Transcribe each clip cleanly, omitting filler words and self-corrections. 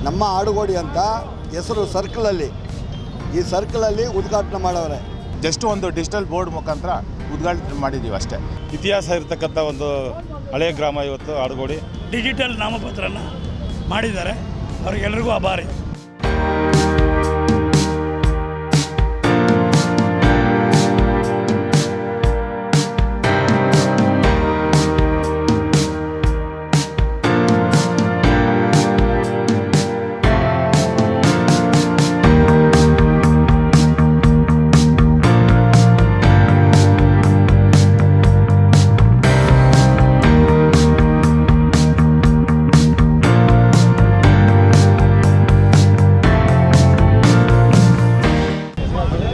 ನಮ್ಮ ಆಡುಗೋಡಿ ಅಂತ ಹೆಸರು ಸರ್ಕಲಲ್ಲಿ, ಈ ಸರ್ಕಲಲ್ಲಿ ಉದ್ಘಾಟನೆ ಮಾಡವ್ರೆ. ಜಸ್ಟ್ ಒಂದು ಡಿಜಿಟಲ್ ಬೋರ್ಡ್ ಮುಖಾಂತರ ಉದ್ಘಾಟನೆ ಮಾಡಿದ್ದೀವಿ ಅಷ್ಟೇ. ಇತಿಹಾಸ ಇರತಕ್ಕಂಥ ಒಂದು ಹಳೆಯ ಗ್ರಾಮ ಇವತ್ತು ಆಡುಗೋಡಿ. ಡಿಜಿಟಲ್ ನಾಮಪತ್ರನ ಮಾಡಿದ್ದಾರೆ, ಅವ್ರಿಗೆಲ್ಲರಿಗೂ ಆಭಾರಿ.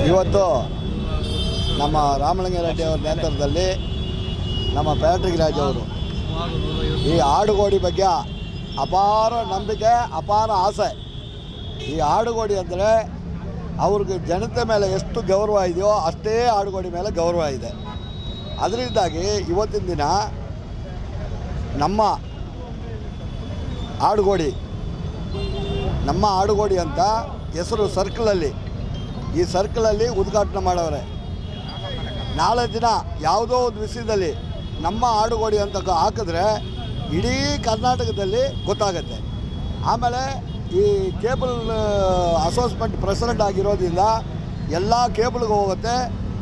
ಇವತ್ತು ನಮ್ಮ ರಾಮಲಿಂಗಾರೆಡ್ಡಿ ಅವರ ನೇತೃತ್ವದಲ್ಲಿ ನಮ್ಮ ಪ್ಯಾಟ್ರಿಕ್ ರಾಜ್ ಅವರು ಈ ಆಡುಗೋಡಿ ಬಗ್ಗೆ ಅಪಾರ ನಂಬಿಕೆ, ಅಪಾರ ಆಸೆ. ಈ ಆಡುಗೋಡಿ ಅಂದರೆ ಅವ್ರಿಗೆ ಜನತೆ ಮೇಲೆ ಎಷ್ಟು ಗೌರವ ಇದೆಯೋ ಅಷ್ಟೇ ಆಡುಗೋಡಿ ಮೇಲೆ ಗೌರವ ಇದೆ. ಅದರಿಂದಾಗಿ ಇವತ್ತಿನ ದಿನ ನಮ್ಮ ಆಡುಗೋಡಿ ಅಂತ ಹೆಸರು ಸರ್ಕಲಲ್ಲಿ, ಈ ಸರ್ಕಲಲ್ಲಿ ಉದ್ಘಾಟನೆ ಮಾಡವ್ರೆ. ನಾಳೆ ದಿನ ಯಾವುದೋ ಒಂದು ವಿಷಯದಲ್ಲಿ ನಮ್ಮ ಆಡುಗೋಡಿ ಅಂತ ಹಾಕಿದ್ರೆ ಇಡೀ ಕರ್ನಾಟಕದಲ್ಲಿ ಗೊತ್ತಾಗುತ್ತೆ. ಆಮೇಲೆ ಈ ಕೇಬಲ್ ಅಸೋಸಿಯೇಷನ್ ಪ್ರೆಸಿಡೆಂಟ್ ಆಗಿರೋದ್ರಿಂದ ಎಲ್ಲ ಕೇಬಲ್ಗೆ ಹೋಗುತ್ತೆ,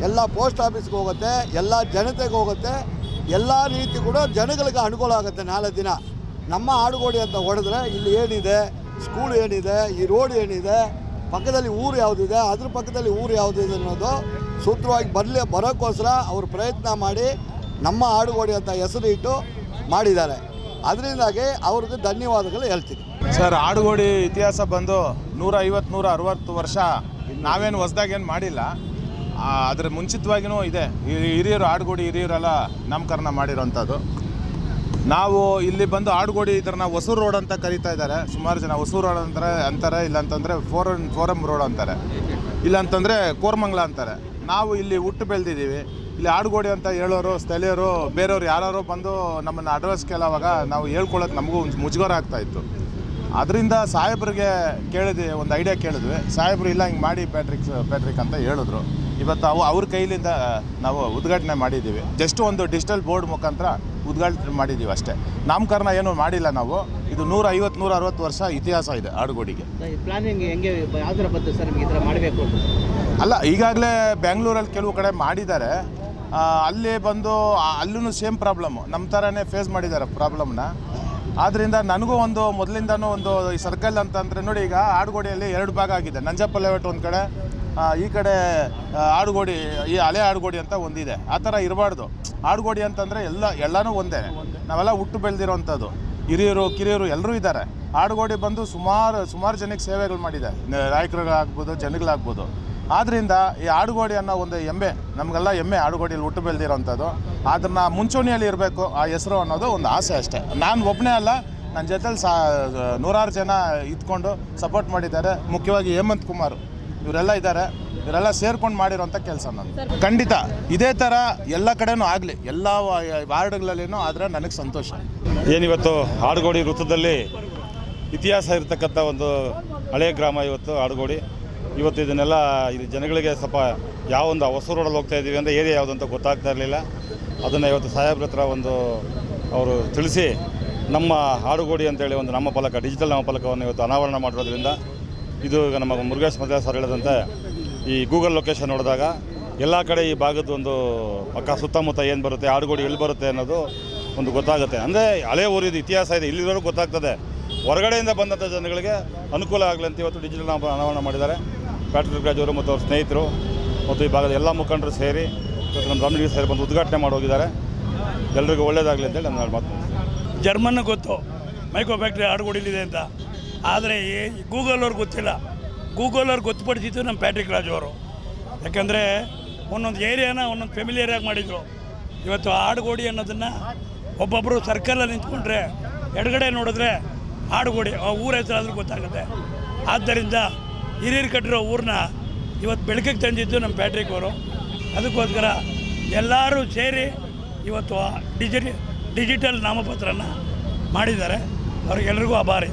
ಎಲ್ಲ ಪೋಸ್ಟ್ ಆಫೀಸ್ಗೆ ಹೋಗುತ್ತೆ, ಎಲ್ಲ ಜನತೆಗೆ ಹೋಗುತ್ತೆ, ಎಲ್ಲ ರೀತಿ ಕೂಡ ಜನಗಳಿಗೆ ಅನುಕೂಲ ಆಗುತ್ತೆ. ನಾಳೆ ದಿನ ನಮ್ಮ ಆಡುಗೋಡಿ ಅಂತ ಹೊಡೆದ್ರೆ ಇಲ್ಲಿ ಏನಿದೆ, ಸ್ಕೂಲ್ ಏನಿದೆ, ಈ ರೋಡ್ ಏನಿದೆ, ಪಕ್ಕದಲ್ಲಿ ಊರು ಯಾವುದಿದೆ, ಅದ್ರ ಪಕ್ಕದಲ್ಲಿ ಊರು ಯಾವುದಿದೆ ಅನ್ನೋದು ಸೂತ್ರವಾಗಿ ಬರೋಕ್ಕೋಸ್ಕರ ಅವರು ಪ್ರಯತ್ನ ಮಾಡಿ ನಮ್ಮ ಆಡುಗೋಡಿ ಅಂತ ಹೆಸರು ಇಟ್ಟು ಮಾಡಿದ್ದಾರೆ. ಅದರಿಂದಾಗಿ ಅವ್ರಿಗೆ ಧನ್ಯವಾದಗಳು ಹೇಳ್ತೀನಿ. ಸರ್, ಆಡುಗೋಡಿ ಇತಿಹಾಸ ಬಂದು 150-160 ವರ್ಷ. ನಾವೇನು ಹೊಸ್ದಾಗೇನು ಮಾಡಿಲ್ಲ, ಅದರ ಮುಂಚಿತವಾಗಿಯೂ ಇದೆ. ಹಿರಿಯರು ಆಡುಗೋಡಿ ಹಿರಿಯರೆಲ್ಲ ನಾಮಕರಣ ಮಾಡಿರೋಂಥದ್ದು. ನಾವು ಇಲ್ಲಿ ಬಂದು ಆಡುಗೋಡಿ ಇದನ್ನು ಹೊಸೂರು ರೋಡ್ ಅಂತ ಕರೀತಾ ಇದ್ದಾರೆ ಸುಮಾರು ಜನ. ಹೊಸೂರು ರೋಡ್ ಅಂತಾರೆ, ಇಲ್ಲಾಂತಂದರೆ ಫೋರಮ್ ರೋಡ್ ಅಂತಾರೆ, ಇಲ್ಲಾಂತಂದರೆ ಕೋರಮಂಗ್ಲ ಅಂತಾರೆ. ನಾವು ಇಲ್ಲಿ ಹುಟ್ಟು ಬೆಳೆದಿದ್ದೀವಿ. ಇಲ್ಲಿ ಆಡುಗೋಡಿ ಅಂತ ಹೇಳೋರು ಸ್ಥಳೀಯರು ಬೇರೆಯವ್ರು ಯಾರು ಬಂದು ನಮ್ಮನ್ನು ಅಡ್ರೆಸ್ ಕೇಳೋವಾಗ ನಾವು ಹೇಳ್ಕೊಳ್ಳೋದು ನಮಗೂ ಒಂದು ಮುಜುಗರ ಆಗ್ತಾಯಿತ್ತು. ಅದರಿಂದ ಸಾಹೇಬ್ರಿಗೆ ಕೇಳಿದ್ವಿ, ಒಂದು ಐಡಿಯಾ ಕೇಳಿದ್ವಿ. ಸಾಹೇಬ್ರು ಇಲ್ಲ ಹಿಂಗೆ ಮಾಡಿ ಪ್ಯಾಟ್ರಿಕ್ ಅಂತ ಹೇಳಿದ್ರು. ಇವತ್ತು ಅವ್ರ ಕೈಲಿಂದ ನಾವು ಉದ್ಘಾಟನೆ ಮಾಡಿದ್ದೀವಿ. ಜಸ್ಟ್ ಒಂದು ಡಿಜಿಟಲ್ ಬೋರ್ಡ್ ಮುಖಾಂತರ ಉದ್ಘಾಟನೆ ಮಾಡಿದ್ದೀವಿ ಅಷ್ಟೇ. ನಾಮಕರಣ ಏನೂ ಮಾಡಿಲ್ಲ ನಾವು. ಇದು 150-160 ವರ್ಷ ಇತಿಹಾಸ ಇದೆ ಆಡುಗೋಡಿಗೆ. ಪ್ಲಾನಿಂಗ್ ಹೆಂಗೆ ಯಾವ ಥರ ಬಂತು ಸರ್ ನಿಮಗೆ ಈ ಥರ ಮಾಡಬೇಕು ಅಂತ? ಅಲ್ಲ, ಈಗಾಗಲೇ ಬೆಂಗಳೂರಲ್ಲಿ ಕೆಲವು ಕಡೆ ಮಾಡಿದ್ದಾರೆ. ಅಲ್ಲಿ ಬಂದು ಅಲ್ಲೂ ಸೇಮ್ ಪ್ರಾಬ್ಲಮ್ಮು ನಮ್ಮ ಥರನೇ ಫೇಸ್ ಮಾಡಿದ್ದಾರೆ ಪ್ರಾಬ್ಲಮ್ನ. ಆದ್ದರಿಂದ ನನಗೂ ಒಂದು ಮೊದಲಿಂದನೂ ಒಂದು ಈ ಸರ್ಕಲ್ ಅಂತಂದರೆ ನೋಡಿ, ಈಗ ಆಡುಗೋಡಿಯಲ್ಲಿ 2 ಭಾಗ ಆಗಿದೆ. ನಂಜಪ್ಪ ಲೇಔಟ್ ಒಂದು ಕಡೆ, ಈ ಕಡೆ ಆಡುಗೋಡಿ, ಈ ಹಳೆ ಆಡುಗೋಡಿ ಅಂತ ಒಂದಿದೆ. ಆ ಥರ ಇರಬಾರ್ದು. ಆಡುಗೋಡಿ ಅಂತಂದರೆ ಎಲ್ಲನೂ ಒಂದೇ. ನಾವೆಲ್ಲ ಹುಟ್ಟು ಬೆಳೆದಿರೋವಂಥದ್ದು. ಹಿರಿಯರು ಕಿರಿಯರು ಎಲ್ಲರೂ ಇದ್ದಾರೆ. ಆಡುಗೋಡಿ ಬಂದು ಸುಮಾರು ಜನಕ್ಕೆ ಸೇವೆಗಳು ಮಾಡಿದೆ, ನಾಯಕರುಗಳಾಗ್ಬೋದು, ಜನಗಳಾಗ್ಬೋದು. ಆದ್ದರಿಂದ ಈ ಆಡುಗೋಡಿ ಅನ್ನೋ ಒಂದು ಹೆಮ್ಮೆ, ನಮಗೆಲ್ಲ ಹೆಮ್ಮೆ ಆಡುಗೋಡಿಯಲ್ಲಿ ಹುಟ್ಟು ಬೆಳೆದಿರೋವಂಥದ್ದು. ಅದನ್ನು ಮುಂಚೂಣಿಯಲ್ಲಿ ಇರಬೇಕು ಆ ಹೆಸರು ಅನ್ನೋದು ಒಂದು ಆಸೆ ಅಷ್ಟೇ. ನಾನು ಒಬ್ಬನೇ ಅಲ್ಲ, ನನ್ನ ಜೊತೆಲಿ 100 ಜನ ಇದ್ಕೊಂಡು ಸಪೋರ್ಟ್ ಮಾಡಿದ್ದಾರೆ. ಮುಖ್ಯವಾಗಿ ಹೇಮಂತ್ ಕುಮಾರ್ ಇವರೆಲ್ಲ ಇದ್ದಾರೆ. ಇವರೆಲ್ಲ ಸೇರ್ಕೊಂಡು ಮಾಡಿರೋಂಥ ಕೆಲಸ ನಾನು. ಖಂಡಿತ ಇದೇ ಥರ ಎಲ್ಲ ಕಡೆನೂ ಆಗಲಿ, ಎಲ್ಲ ವಾರ್ಡ್ಗಳಲ್ಲಿನೂ ಆದರೆ ನನಗೆ ಸಂತೋಷ. ಏನಿವತ್ತು ಆಡುಗೋಡಿ ವೃತ್ತದಲ್ಲಿ ಇತಿಹಾಸ ಇರತಕ್ಕಂಥ ಒಂದು ಹಳೆಯ ಗ್ರಾಮ ಇವತ್ತು ಆಡುಗೋಡಿ. ಇವತ್ತು ಇದನ್ನೆಲ್ಲ ಇಲ್ಲಿ ಜನಗಳಿಗೆ ಸ್ವಲ್ಪ ಯಾವ ಒಂದು ಹೊಸ ರೋಡಲ್ಲಿ ಹೋಗ್ತಾ ಇದ್ದೀವಿ ಅಂದರೆ ಏರಿಯಾ ಯಾವುದು ಅಂತ ಗೊತ್ತಾಗ್ತಾ ಇರಲಿಲ್ಲ. ಅದನ್ನು ಇವತ್ತು ಸಾಹೇಬ್ರ ಹತ್ರ ಅವರು ತಿಳಿಸಿ ನಮ್ಮ ಆಡುಗೋಡಿ ಅಂತೇಳಿ ಒಂದು ನಾಮಫಲಕ, ಡಿಜಿಟಲ್ ನಾಮಫಲಕವನ್ನು ಇವತ್ತು ಅನಾವರಣ ಮಾಡಿರೋದ್ರಿಂದ ಇದು ಈಗ ನಮ್ಮ ಮುರುಗೇಶ್ ಮಧ್ಯ ಸರ್ ಹೇಳಿದಂತೆ ಈ ಗೂಗಲ್ ಲೊಕೇಶನ್ ನೋಡಿದಾಗ ಎಲ್ಲ ಕಡೆ ಈ ಭಾಗದ ಒಂದು ಪಕ್ಕ ಸುತ್ತಮುತ್ತ ಏನು ಬರುತ್ತೆ, ಆಡುಗೋಡಿ ಎಲ್ಲಿ ಬರುತ್ತೆ ಅನ್ನೋದು ಒಂದು ಗೊತ್ತಾಗುತ್ತೆ. ಅಂದರೆ ಹಳೆ ಊರಿದು ಇತಿಹಾಸ ಇದೆ, ಇಲ್ಲಿರೋರು ಗೊತ್ತಾಗ್ತದೆ. ಹೊರಗಡೆಯಿಂದ ಬಂದಂಥ ಜನಗಳಿಗೆ ಅನುಕೂಲ ಆಗಲಿ ಅಂತ ಇವತ್ತು ಡಿಜಿಟಲ್ ಅನಾವರಣ ಮಾಡಿದ್ದಾರೆ. ಪ್ಯಾಟ್ರಿಕ್ ರಾಜ್ ಅವರು ಮತ್ತು ಅವ್ರ ಸ್ನೇಹಿತರು ಮತ್ತು ಈ ಭಾಗದ ಎಲ್ಲ ಮುಖಂಡರು ಸೇರಿ ಇವತ್ತು ನಮ್ಮ ರಾಮಲಿಂಗ ಸೇರಿ ಬಂದು ಉದ್ಘಾಟನೆ ಮಾಡೋಗಿದ್ದಾರೆ. ಎಲ್ರಿಗೂ ಒಳ್ಳೆಯದಾಗಲಿ ಅಂತೇಳಿ ನಾನು ಮಾತು ಮಾಡ್ತೀನಿ. ಜರ್ಮನ್ಗೆ ಗೊತ್ತು ಮೈಕ್ರೋ ಫ್ಯಾಕ್ಟ್ರಿ ಆಡುಗೋಡಿಲಿದೆ ಅಂತ, ಆದರೆ ಗೂಗಲ್ ಅವ್ರಿಗೆ ಗೊತ್ತಿಲ್ಲ. ಗೂಗಲ್ ಅವ್ರಿಗೆ ಗೊತ್ತುಪಡಿಸಿದ್ದು ನಮ್ಮ ಪ್ಯಾಟ್ರಿಕ್ ರಾಜ್ ಅವರು. ಯಾಕಂದರೆ ಒಂದೊಂದು ಏರಿಯಾನ ಒಂದೊಂದು ಫೆಮಿಲಿಯರಾಗಿ ಮಾಡಿದರು. ಇವತ್ತು ಆಡುಗೋಡಿ ಅನ್ನೋದನ್ನು ಒಬ್ಬೊಬ್ಬರು ಸರ್ಕಲಲ್ಲಿ ನಿಂತ್ಕೊಂಡ್ರೆ ಎಡಗಡೆ ನೋಡಿದ್ರೆ ಆಡುಗೋಡಿ ಊರ ಹೆಸರಾದ್ರೂ ಗೊತ್ತಾಗುತ್ತೆ. ಆದ್ದರಿಂದ ಹಿರಿಯರು ಕಟ್ಟಿರೋ ಊರನ್ನ ಇವತ್ತು ಬೆಳಕಿಗೆ ತಂದಿದ್ದು ನಮ್ಮ ಪ್ಯಾಟ್ರಿಕ್ ಅವರು. ಅದಕ್ಕೋಸ್ಕರ ಎಲ್ಲರೂ ಸೇರಿ ಇವತ್ತು ಡಿಜಿಟಲ್ ನಾಮಪತ್ರನ ಮಾಡಿದ್ದಾರೆ. ಅವ್ರಿಗೆಲ್ಲರಿಗೂ ಆಭಾರಿ.